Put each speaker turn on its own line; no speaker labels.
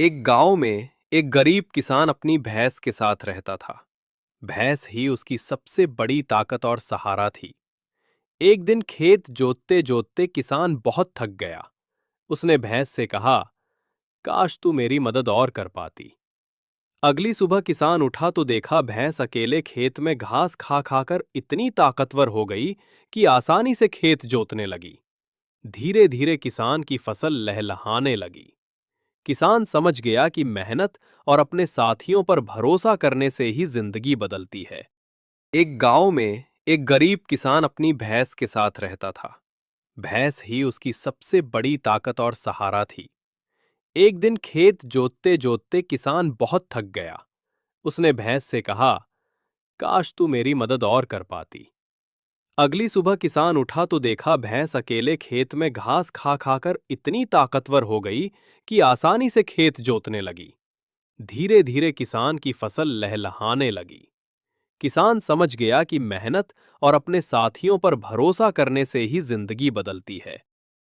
एक गांव में एक गरीब किसान अपनी भैंस के साथ रहता था। भैंस ही उसकी सबसे बड़ी ताकत और सहारा थी। एक दिन खेत जोतते जोतते किसान बहुत थक गया। उसने भैंस से कहा, काश तू मेरी मदद और कर पाती। अगली सुबह किसान उठा तो देखा भैंस अकेले खेत में घास खा खाकर इतनी ताकतवर हो गई कि आसानी से खेत जोतने लगी। धीरे धीरे किसान की फसल लहलहाने लगी। किसान समझ गया कि मेहनत और अपने साथियों पर भरोसा करने से ही जिंदगी बदलती है। एक गांव में एक गरीब किसान अपनी भैंस के साथ रहता था। भैंस ही उसकी सबसे बड़ी ताकत और सहारा थी। एक दिन खेत जोतते जोतते किसान बहुत थक गया। उसने भैंस से कहा, काश तू मेरी मदद और कर पाती। अगली सुबह किसान उठा तो देखा भैंस अकेले खेत में घास खा खाकर इतनी ताकतवर हो गई कि आसानी से खेत जोतने लगी। धीरे धीरे किसान की फसल लहलहाने लगी। किसान समझ गया कि मेहनत और अपने साथियों पर भरोसा करने से ही जिंदगी बदलती है।